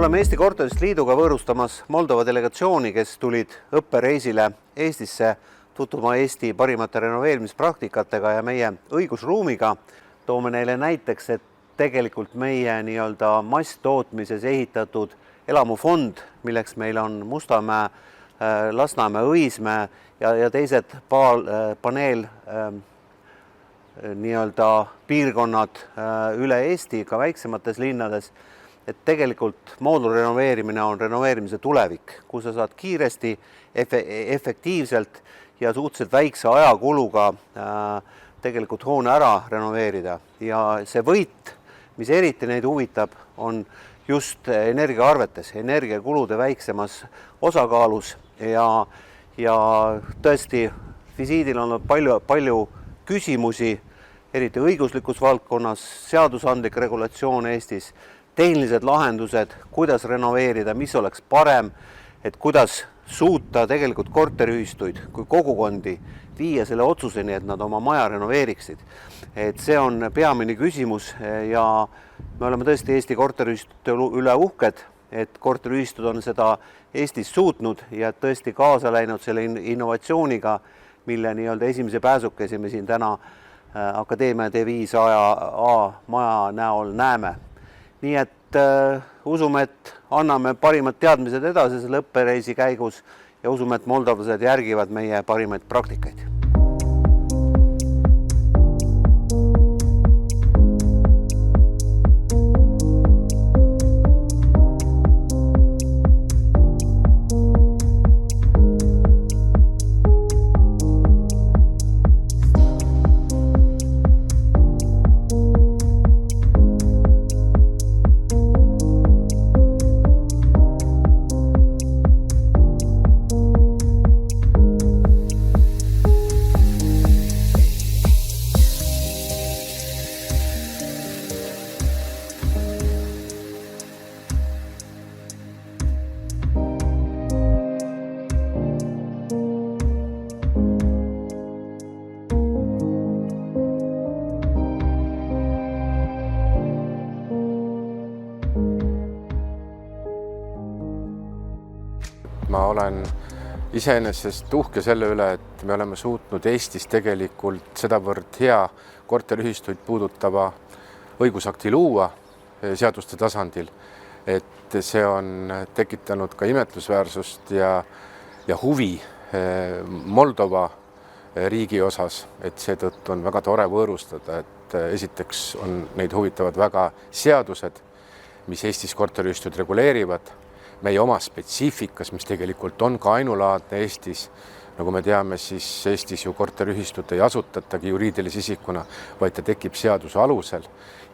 oleme Eesti Korterite Liiduga võõrustamas Moldova delegatsiooni, kes tulid õppereisile Eestisse tutvuma Eesti parimate renoveerimispraktikatega ja meie õigusruumiga. Toome neile näiteks, et tegelikult meie masstootmises ehitatud elamufond, milleks meil on Mustamäe, Lasnamäe, Õismäe ja teised paneel piirkonnad üle Eesti, ka väiksemates linnades, et tegelikult moodul renoveerimine on renoveerimise tulevik, kus sa saad kiiresti, efektiivselt ja suhteliselt väikse ajakuluga tegelikult hoone ära renoveerida. Ja see võit, mis eriti neid huvitab, on just energiaarvetes, energiakulude väiksemas osakaalus ja tõesti visiidil on palju küsimusi, eriti õiguslikus valdkonnas, seadusandlik regulatsioon Eestis, tehnilised lahendused, kuidas renoveerida, mis oleks parem, et kuidas suuta tegelikult korteriühistuid kui kogukondi viia selle otsuseni, et nad oma maja renoveeriksid. Et see on peamine küsimus ja me oleme tõesti Eesti korteriühistute üle uhked, et korteriühistud on seda Eestis suutnud ja tõesti kaasa läinud selle innovatsiooniga, mille esimese pääsukesi me siin täna Akadeemia D5A maja näol näeme. Nii et usume, et anname parimad teadmised edasi selle õppereisi käigus ja usume, et moldovlased järgivad meie parimaid praktikaid. Ma olen iseenesest uhke selle üle, et me oleme suutnud Eestis tegelikult sedavõrd hea korteriühistuid puudutava õigusakti luua seaduste tasandil, et see on tekitanud ka imetlusväärsust ja huvi Moldova riigi osas, et seetõttu on väga tore võõrustada, et esiteks on neid huvitavad väga seadused, mis Eestis korteriühistud reguleerivad, meie oma spetsiifikas, mis tegelikult on ka ainulaadne Eestis. Nagu me teame, siis Eestis ju korteriühistut ei asutatagi juriidilise isikuna, vaid ta tekib seaduse alusel.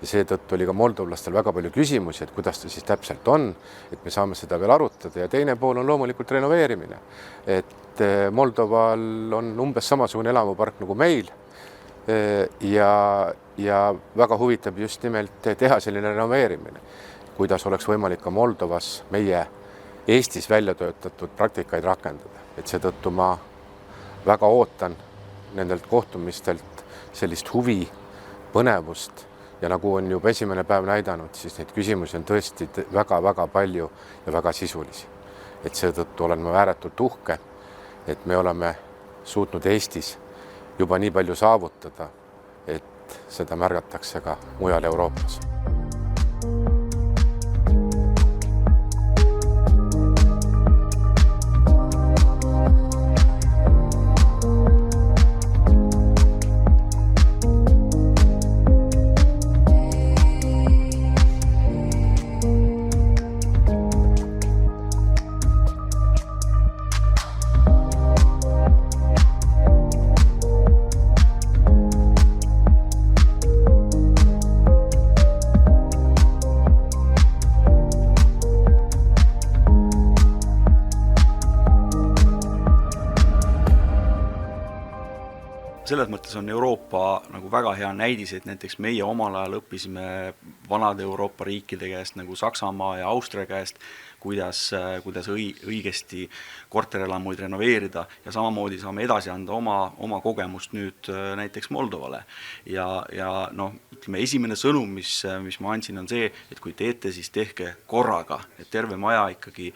Ja seetõttu oli ka moldovlastel väga palju küsimusi, et kuidas ta siis täpselt on, et me saame seda veel arutada. Ja teine pool on loomulikult renoveerimine. Et Moldoval on umbes samasugune elamupark nagu meil ja väga huvitab just nimelt teha selline renoveerimine. Kuidas oleks võimalik ka Moldovas meie Eestis välja töötatud praktikaid rakendada. Et seetõttu ma väga ootan nendelt kohtumistelt sellist huvi, põnevust ja nagu on juba esimene päev näidanud, siis neid küsimusi on tõesti väga-väga palju ja väga sisulisi. Et seetõttu olen ma ääretult uhke, et me oleme suutnud Eestis juba nii palju saavutada, et seda märgatakse ka mujal Euroopas. Selles mõttes on Euroopa nagu väga hea näidis, et näiteks meie omal ajal õppisime vanade Euroopa riikide käest nagu Saksamaa ja Austria käest, kuidas õigesti korterelamuid renoveerida ja samamoodi saame edasi anda oma kogemust nüüd näiteks Moldovale. Ja ütleme, esimene sõnum, mis ma andsin, on see, et kui teete, siis tehke korraga, et terve maja ikkagi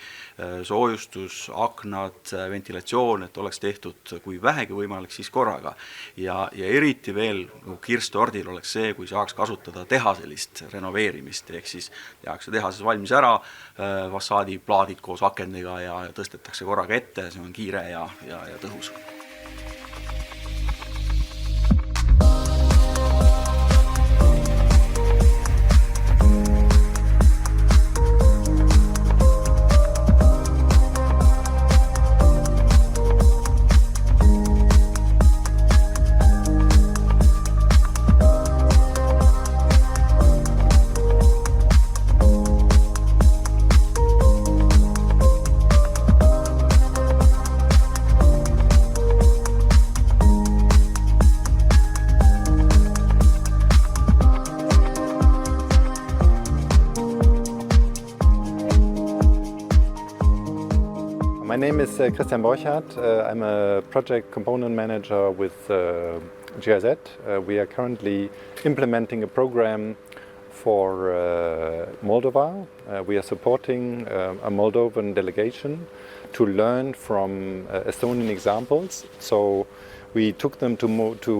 soojustus, aknad, ventilatsioon, et oleks tehtud kui vähegi võimalik, siis korraga. Ja eriti veel kirstordil oleks see, kui saaks kasutada tehaselist renoveerimist, ehk siis tehakse tehases valmis ära, plaadid koos akendega ja tõstetakse korraga ette, see on kiire ja tõhus. My name is Christian Borchardt. I'm a project component manager with GIZ. We are currently implementing a program for Moldova. We are supporting a Moldovan delegation to learn from Estonian examples. So we took them to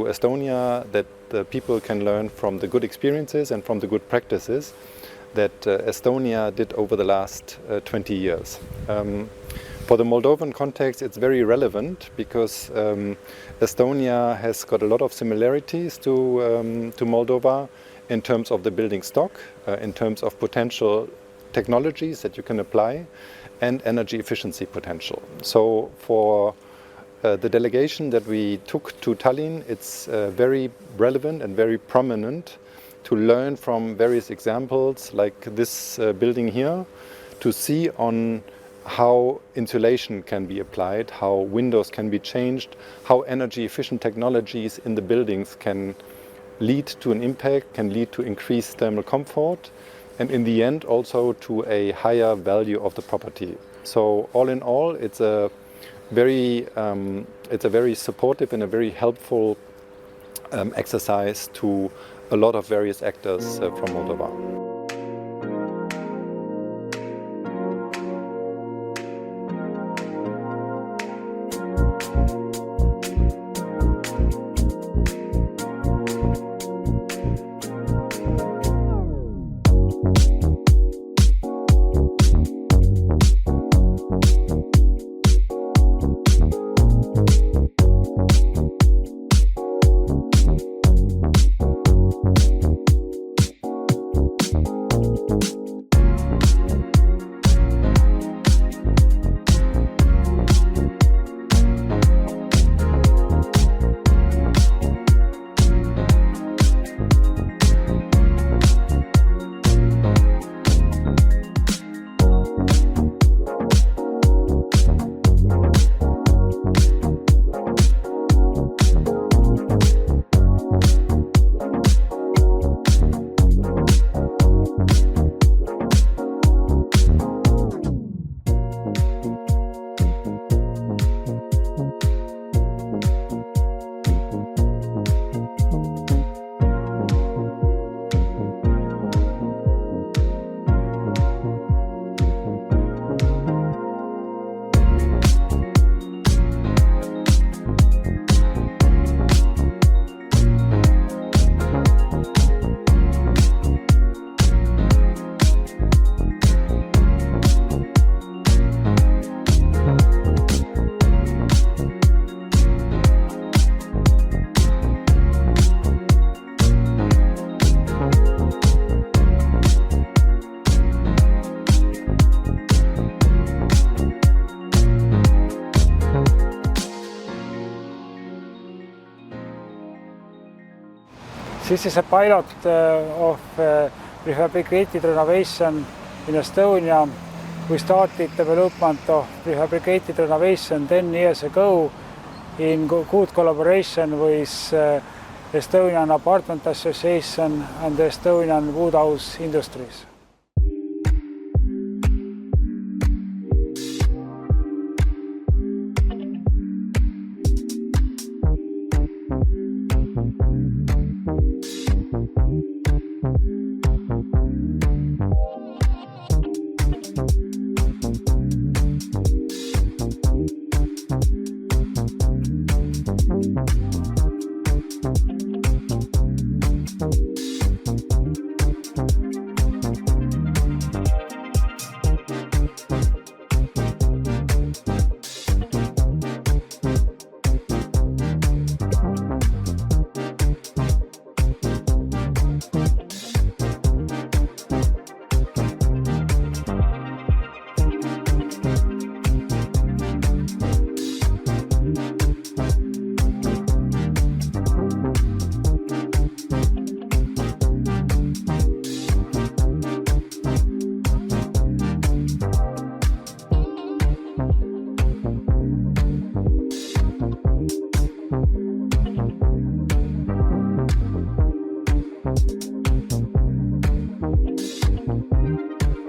Estonia that the people can learn from the good experiences and from the good practices that Estonia did over the last 20 years. For the Moldovan context, it's very relevant because Estonia has got a lot of similarities to Moldova in terms of the building stock, in terms of potential technologies that you can apply, and energy efficiency potential. So for the delegation that we took to Tallinn, it's very relevant and very prominent to learn from various examples like this building here, to see on how insulation can be applied, how windows can be changed, how energy efficient technologies in the buildings can lead to an impact, can lead to increased thermal comfort, and in the end also to a higher value of the property. So all in all, it's a very supportive and a very helpful exercise to a lot of various actors from Moldova. This is a pilot of prefabricated renovation in Estonia. We started development of prefabricated renovation 10 years ago in good collaboration with Estonian Apartment Association and the Estonian Wood House Industries.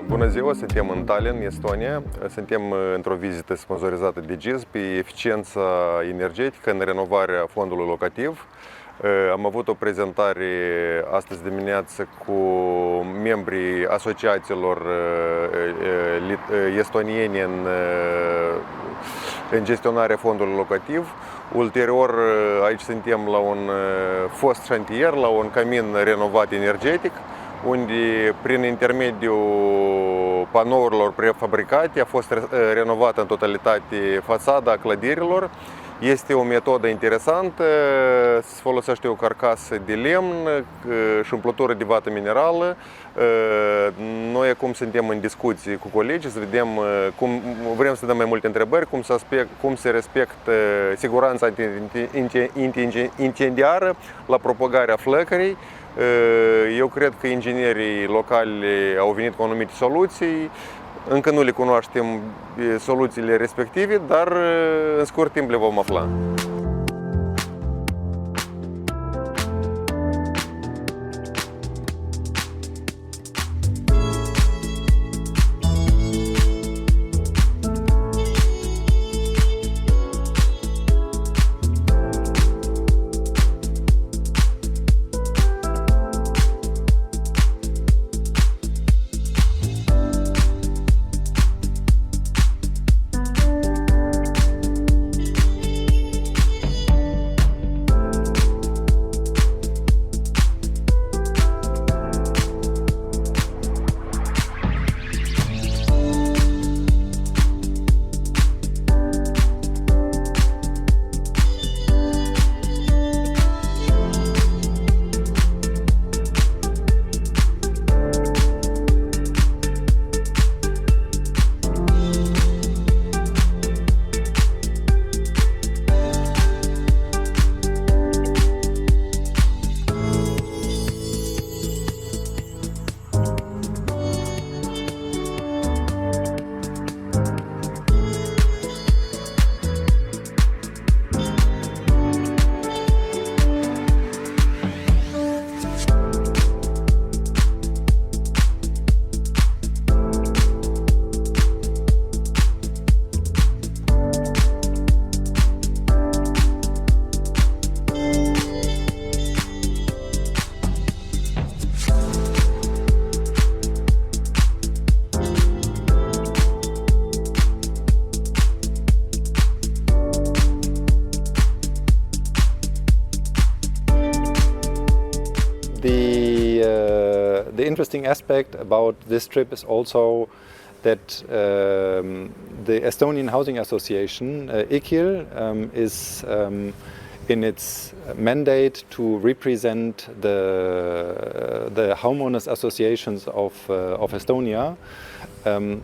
Bună ziua, suntem în Tallinn, Estonia. Suntem într-o vizită sponsorizată de GIZ pe eficiența energetică în renovarea fondului locativ. Am avut o prezentare astăzi dimineață cu membrii asociațiilor estonieni în gestionarea fondului locativ. Ulterior, aici suntem la un fost șantier, la un cămin renovat energetic, unde prin intermediul panourilor prefabricate a fost renovată în totalitate fațada clădirilor. Este o metodă interesantă, se folosește o carcasă de lemn și umplutură de vată minerală. Noi acum suntem în discuții cu colegii să vedem vrem să dăm mai multe întrebări, cum se respectă siguranța incendiară la propagarea flăcării. Eu cred că inginerii locali au venit cu anumite soluții. Încă nu le cunoaștem soluțiile respective, dar în scurt timp le vom afla. The interesting aspect about this trip is also that the Estonian Housing Association, IKIL, is in its mandate to represent the homeowners associations of Estonia,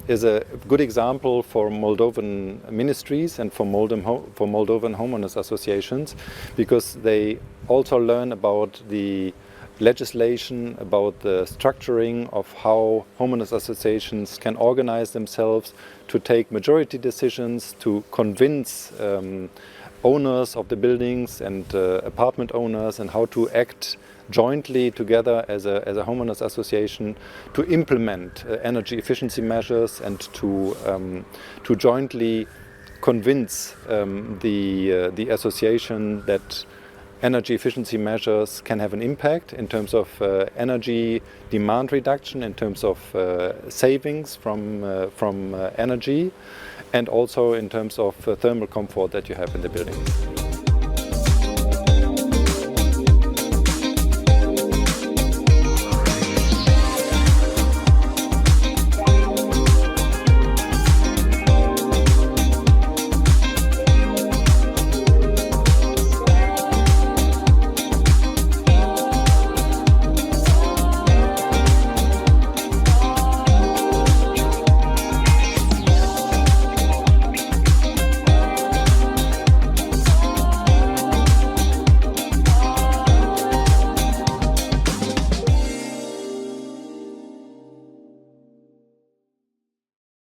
is a good example for Moldovan ministries and for Moldovan homeowners associations, because they also learn about the legislation, about the structuring of how homeowners associations can organize themselves to take majority decisions, to convince owners of the buildings and apartment owners, and how to act jointly together as a homeowners association to implement energy efficiency measures and to jointly convince the association that energy efficiency measures can have an impact in terms of energy demand reduction, in terms of savings from energy, and also in terms of thermal comfort that you have in the buildings.